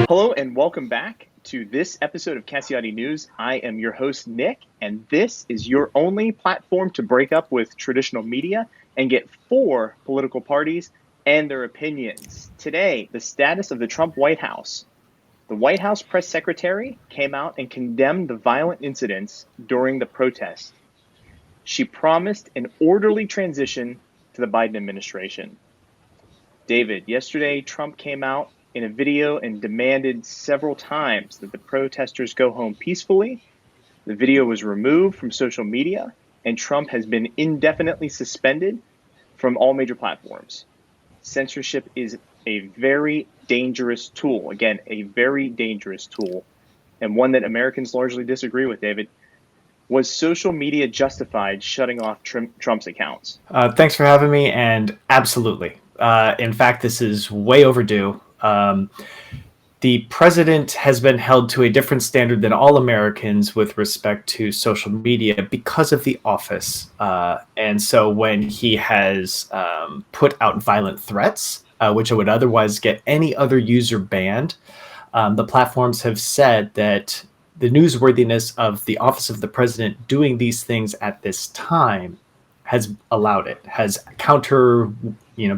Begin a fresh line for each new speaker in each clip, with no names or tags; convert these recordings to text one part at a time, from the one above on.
Hello and welcome back to this episode of Casciotti News. I am your host, Nick, and this is your only platform to break up with traditional media and get four political parties and their opinions. Today, the status of the Trump White House. The White House press secretary came out and condemned the violent incidents during the protest. She promised an orderly transition to the Biden administration. David, yesterday Trump came out in a video and demanded several times that the protesters go home peacefully. The video was removed from social media, and Trump has been indefinitely suspended from all major platforms. Censorship is a very dangerous tool. Again, a very dangerous tool, and one that Americans largely disagree with, David. Was social media justified shutting off Trump's accounts?
Thanks for having me, and absolutely. In fact, this is way overdue. The president has been held to a different standard than all Americans with respect to social media because of the office. And so when he has put out violent threats, which would otherwise get any other user banned, the platforms have said that the newsworthiness of the office of the president doing these things at this time has allowed it, has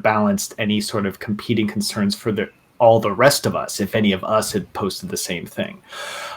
balanced any sort of competing concerns for all the rest of us, if any of us had posted the same thing.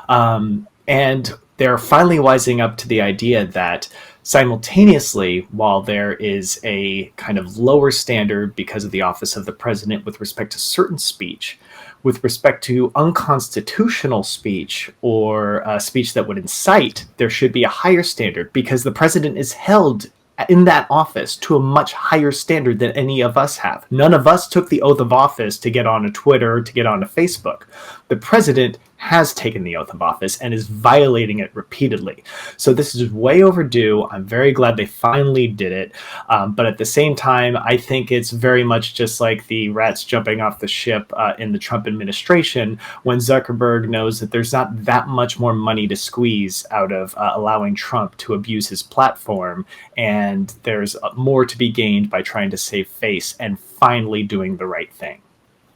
And they're finally wising up to the idea that simultaneously, while there is a kind of lower standard because of the office of the president with respect to certain speech, with respect to unconstitutional speech or speech that would incite, there should be a higher standard because the president is held in that office to a much higher standard than any of us have. None of us took the oath of office to get on a Twitter, to get on a Facebook. The president has taken the oath of office and is violating it repeatedly. So this is way overdue. I'm very glad they finally did it. But at the same time, I think it's very much just like the rats jumping off the ship in the Trump administration when Zuckerberg knows that there's not that much more money to squeeze out of allowing Trump to abuse his platform. And there's more to be gained by trying to save face and finally doing the right thing.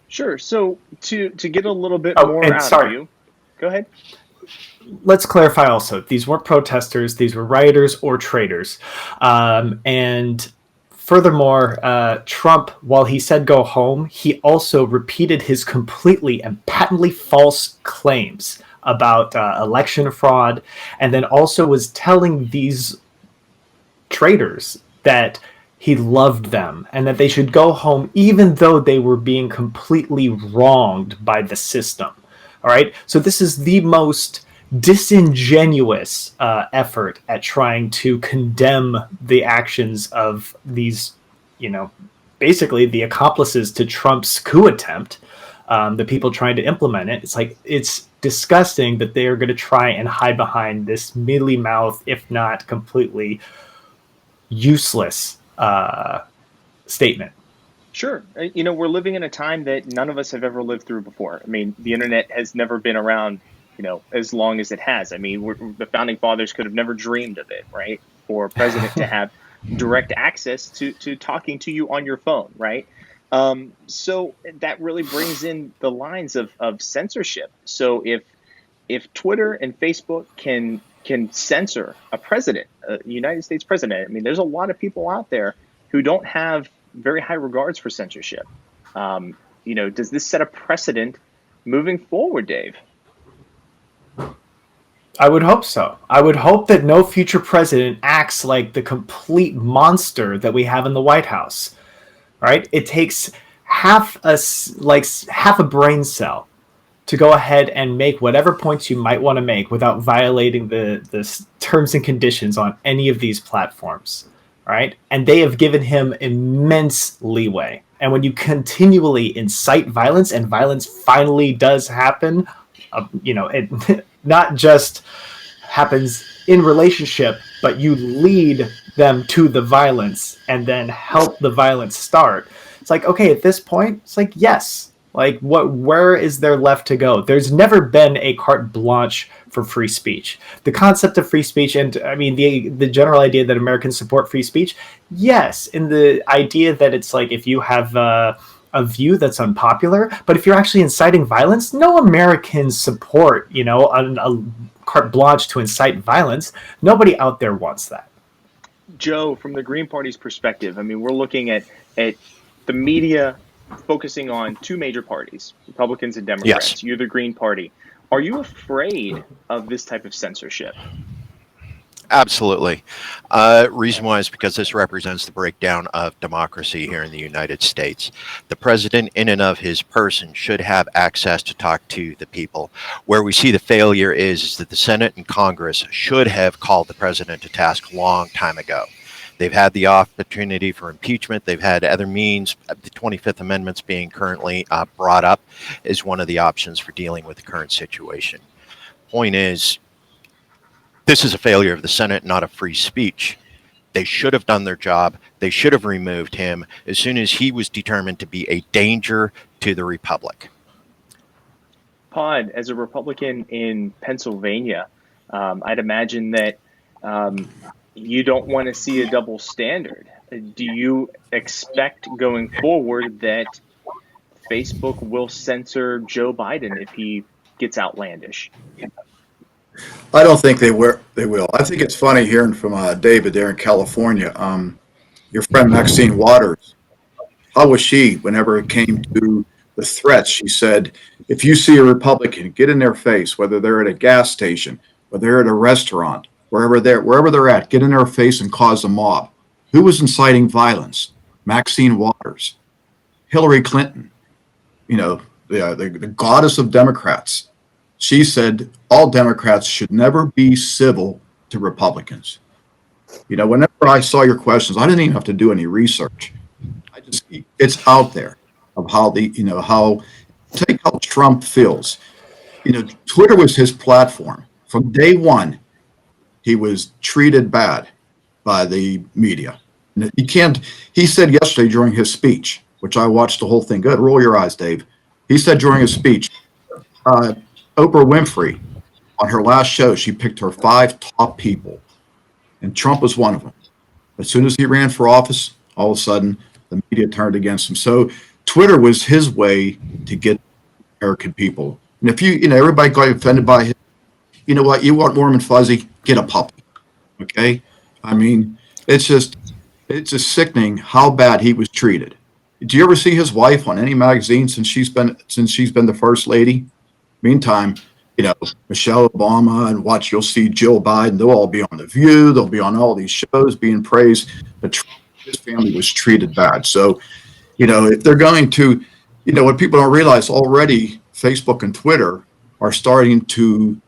Sure. So to get a little bit more out of you, go ahead.
Let's clarify also, these weren't protesters, these were rioters or traitors. And furthermore, Trump, while he said go home, he also repeated his completely and patently false claims about election fraud, and then also was telling these traitors that he loved them and that they should go home even though they were being completely wronged by the system. All right. So this is the most disingenuous effort at trying to condemn the actions of these, basically the accomplices to Trump's coup attempt, the people trying to implement it. It's like, it's disgusting that they are going to try and hide behind this mealy mouth, if not completely useless statement.
Sure. We're living in a time that none of us have ever lived through before. I mean, the internet has never been around, as long as it has. I mean, the founding fathers could have never dreamed of it, right? For a president to have direct access to talking to you on your phone, right? So that really brings in the lines of censorship. So if Twitter and Facebook can censor a president, a United States president, I mean, there's a lot of people out there who don't have very high regards for censorship. Does this set a precedent moving forward, Dave?
I would hope so. I would hope that no future president acts like the complete monster that we have in the White House. All right? It takes half a brain cell to go ahead and make whatever points you might want to make without violating the terms and conditions on any of these platforms. Right? And they have given him immense leeway. And when you continually incite violence and violence finally does happen, it not just happens in relationship, but you lead them to the violence and then help the violence start. It's like, okay, at this point, it's like, yes. Like, where is there left to go? There's never been a carte blanche for free speech. The concept of free speech, and I mean, the general idea that Americans support free speech, yes, in the idea that it's like if you have a a view that's unpopular. But if you're actually inciting violence, no Americans support, a carte blanche to incite violence. Nobody out there wants that.
Joe, from the Green Party's perspective, I mean, we're looking at the media focusing on two major parties, Republicans and Democrats.
Yes.
You're the Green Party. Are you afraid of this type of censorship?
Absolutely. Reason why is because this represents the breakdown of democracy here in the United States. The president, in and of his person, should have access to talk to the people. Where we see the failure is that the Senate and Congress should have called the president to task a long time ago. They've had the opportunity for impeachment. They've had other means. The 25th Amendment's being currently brought up as one of the options for dealing with the current situation. Point is, this is a failure of the Senate, not a free speech. They should have done their job. They should have removed him as soon as he was determined to be a danger to the Republic.
Pod, as a Republican in Pennsylvania, I'd imagine that you don't want to see a double standard. Do you expect going forward that Facebook will censor Joe Biden if he gets outlandish?
I don't think they will. I think it's funny hearing from David there in California. Your friend Maxine Waters, how was she whenever it came to the threats? She said, if you see a Republican, get in their face, whether they're at a gas station, whether they're at a restaurant, wherever they're at, get in their face and cause a mob. Who was inciting violence? Maxine Waters, Hillary Clinton, the goddess of Democrats. She said all Democrats should never be civil to Republicans. Whenever I saw your questions, I didn't even have to do any research. It's out there of how take how Trump feels. Twitter was his platform. From day one, he was treated bad by the media. And he said yesterday during his speech, which I watched the whole thing. Good, roll your eyes, Dave. He said during his speech, Oprah Winfrey, on her last show, she picked her 5 top people, and Trump was one of them. As soon as he ran for office, all of a sudden, the media turned against him. So Twitter was his way to get American people. And if everybody got offended by him, you know what? You want warm and fuzzy? Get a puppy. Okay? I mean, it's just sickening how bad he was treated. Did you ever see his wife on any magazine since she's been the first lady? Meantime, Michelle Obama and you'll see Jill Biden. They'll all be on The View. They'll be on all these shows being praised. But his family was treated bad. So, if they're going to, what people don't realize already, Facebook and Twitter are starting to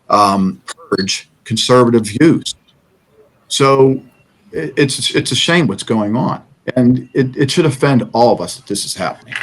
purge conservative views. So it's a shame what's going on. And it should offend all of us that this is happening.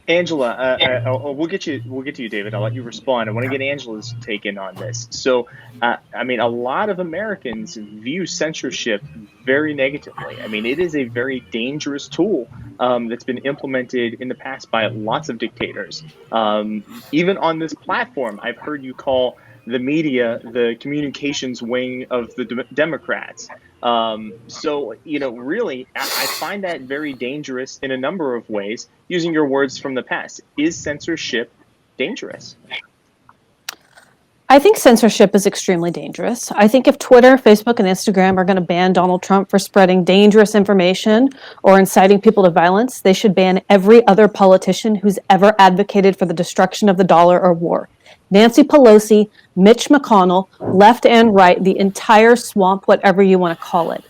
Angela, we'll get to you, David. I'll let you respond. I want to get Angela's take in on this. So, a lot of Americans view censorship very negatively. It is a very dangerous tool that's been implemented in the past by lots of dictators. Even on this platform, I've heard you call the media the communications wing of the Democrats. Really, I find that very dangerous in a number of ways, using your words from the past. Is censorship dangerous?
I think censorship is extremely dangerous. I think if Twitter, Facebook, and Instagram are going to ban Donald Trump for spreading dangerous information or inciting people to violence, they should ban every other politician who's ever advocated for the destruction of the dollar or war. Nancy Pelosi, Mitch McConnell, left and right, the entire swamp, whatever you want to call it.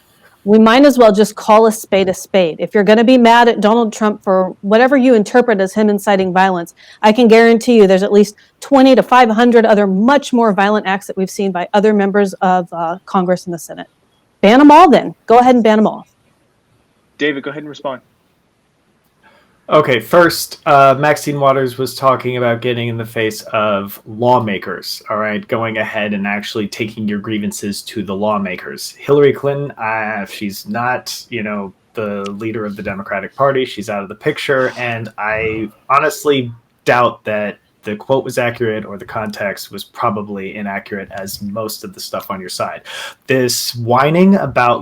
We might as well just call a spade a spade. If you're going to be mad at Donald Trump for whatever you interpret as him inciting violence, I can guarantee you there's at least 20 to 500 other much more violent acts that we've seen by other members of Congress and the Senate. Ban them all then. Go ahead and ban them all.
David, go ahead and respond.
Okay, first, Maxine Waters was talking about getting in the face of lawmakers, all right, going ahead and actually taking your grievances to the lawmakers. Hillary Clinton, she's not, the leader of the Democratic Party. She's out of the picture, and I honestly doubt that the quote was accurate or the context was probably inaccurate as most of the stuff on your side. This whining about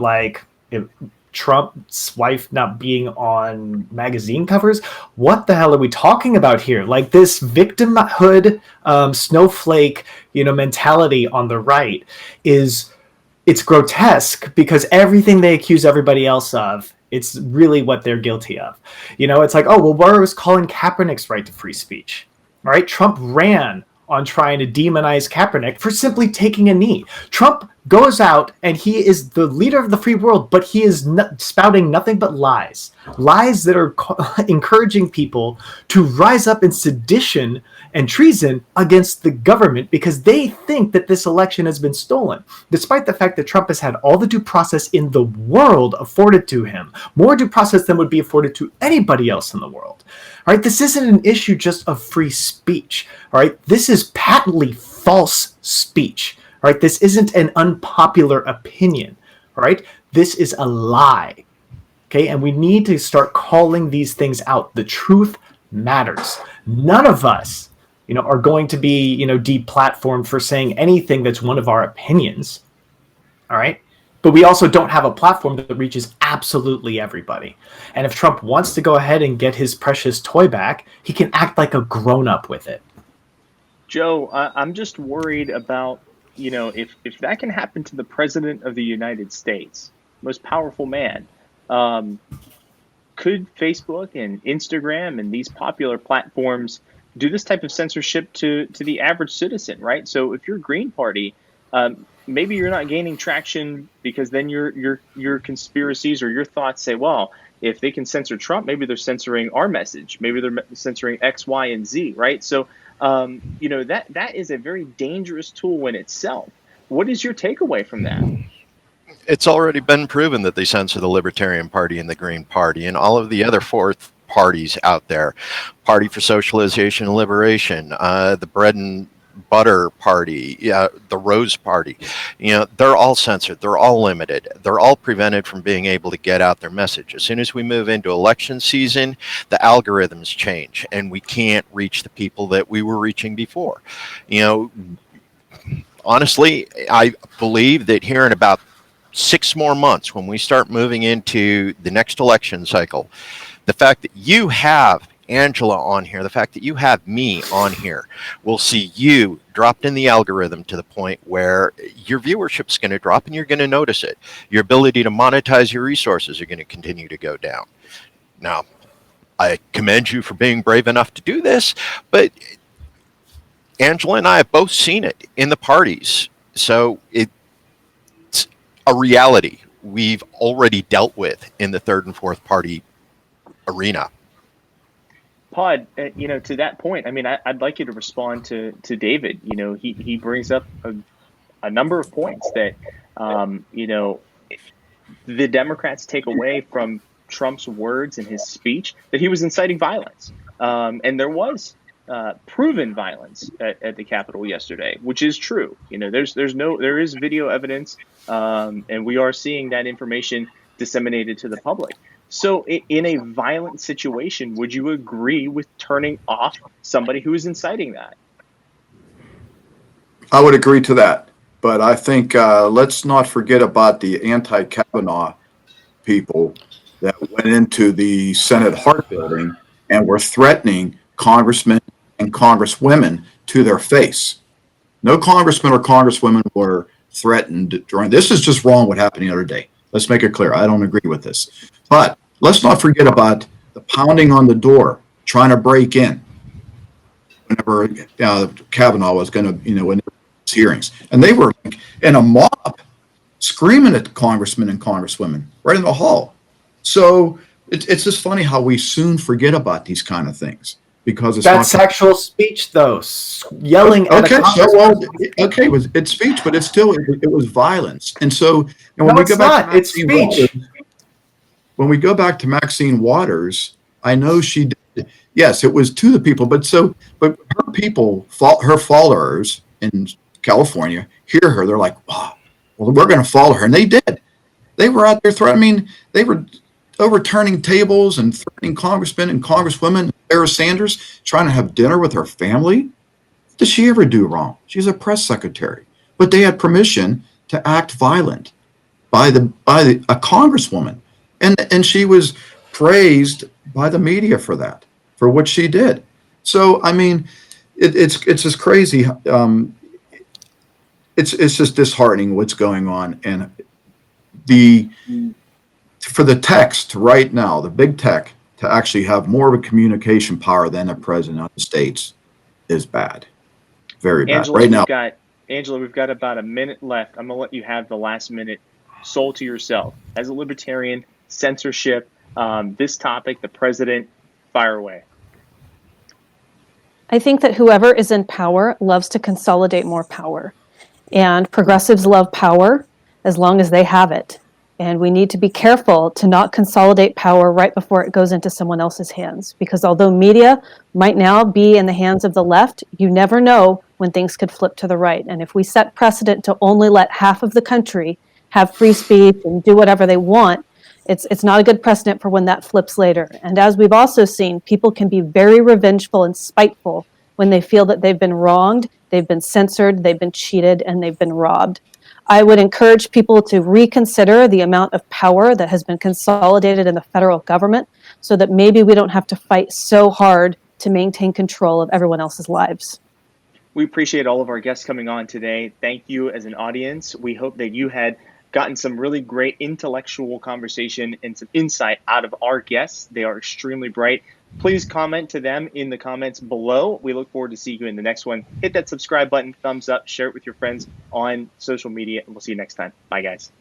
Trump's wife not being on magazine covers. What the hell are we talking about here? Like this victimhood, snowflake, mentality on the right it's grotesque because everything they accuse everybody else of, it's really what they're guilty of. It's like, oh, well, where was Colin Kaepernick's right to free speech? All right, Trump ran on trying to demonize Kaepernick for simply taking a knee. Trump goes out and he is the leader of the free world, but he is spouting nothing but lies that are encouraging people to rise up in sedition and treason against the government because they think that this election has been stolen, despite the fact that Trump has had all the due process in the world afforded to him, more due process than would be afforded to anybody else in the world. All right, this isn't an issue just of free speech. All right, this is patently false speech. All right, this isn't an unpopular opinion. All right, this is a lie. Okay, and we need to start calling these things out. The truth matters. None of us, are going to be, deplatformed for saying anything that's one of our opinions. All right. But we also don't have a platform that reaches absolutely everybody. And if Trump wants to go ahead and get his precious toy back, he can act like a grown-up with it.
Joe, I'm just worried about, if that can happen to the president of the United States, most powerful man, could Facebook and Instagram and these popular platforms do this type of censorship to the average citizen, right? So if you're Green Party, maybe you're not gaining traction because then your conspiracies or your thoughts say, well, if they can censor Trump, maybe they're censoring our message. Maybe they're censoring X, Y, and Z, right? So, that is a very dangerous tool in itself. What is your takeaway from that?
It's already been proven that they censor the Libertarian Party and the Green Party and all of the other fourth parties out there. Party for Socialization and Liberation, the Bread and Butter Party, the Rose Party, they're all censored. They're all limited. They're all prevented from being able to get out their message. As soon as we move into election season, the algorithms change and we can't reach the people that we were reaching before. Honestly, I believe that here in about 6 more months, when we start moving into the next election cycle, the fact that you have Angela on here, the fact that you have me on here, we'll see you dropped in the algorithm to the point where your viewership is going to drop and you're going to notice it. Your ability to monetize your resources are going to continue to go down. Now, I commend you for being brave enough to do this, but Angela and I have both seen it in the parties. So it's a reality we've already dealt with in the third and fourth party arena.
Pod, to that point, I mean, I'd like you to respond to David. He brings up a number of points that, the Democrats take away from Trump's words and his speech, that he was inciting violence. And there was proven violence at the Capitol yesterday, which is true. There is video evidence, and we are seeing that information disseminated to the public. So in a violent situation, would you agree with turning off somebody who is inciting that?
I would agree to that. But I think let's not forget about the anti-Kavanaugh people that went into the Senate Hart building and were threatening congressmen and congresswomen to their face. No congressmen or congresswomen were threatened during. This is just wrong what happened the other day. Let's make it clear. I don't agree with this. But let's not forget about the pounding on the door, trying to break in whenever Kavanaugh was going to, in his hearings. And they were in a mob screaming at congressmen and congresswomen right in the hall. So it's just funny how we soon forget about these kind of things. Because
that's actual speech, though. Yelling at a congressman.
It's speech, but it was violence. And so, when we go back
to Maxine Waters,
when we go back to Maxine Waters, I know she did. Yes, it was to the people, but her people, her followers in California, hear her. They're like, oh, well, we're going to follow her, and they did. They were out there threatening. They were overturning tables and threatening congressmen and congresswomen. Sarah Sanders trying to have dinner with her family. What did she ever do wrong? She's a press secretary. But they had permission to act violent by a congresswoman. And she was praised by the media for that, for what she did. So I mean, it's just crazy. It's just disheartening what's going on, and the for the techs to right now, the big tech to actually have more of a communication power than the president of the states is bad, very bad.
Angela,
Right now,
we've got about a minute left. I'm gonna let you have the last minute, sole to yourself. As a libertarian, censorship, this topic, the president, fire away.
I think that whoever is in power loves to consolidate more power. And progressives love power as long as they have it. And we need to be careful to not consolidate power right before it goes into someone else's hands. Because although media might now be in the hands of the left, you never know when things could flip to the right. And if we set precedent to only let half of the country have free speech and do whatever they want, it's not a good precedent for when that flips later. And as we've also seen, people can be very revengeful and spiteful when they feel that they've been wronged, they've been censored, they've been cheated, and they've been robbed. I would encourage people to reconsider the amount of power that has been consolidated in the federal government so that maybe we don't have to fight so hard to maintain control of everyone else's lives.
We appreciate all of our guests coming on today. Thank you as an audience. We hope that you had gotten some really great intellectual conversation and some insight out of our guests. They are extremely bright. Please comment to them in the comments below. We look forward to seeing you in the next one. Hit that subscribe button, thumbs up, share it with your friends on social media, and we'll see you next time. Bye, guys.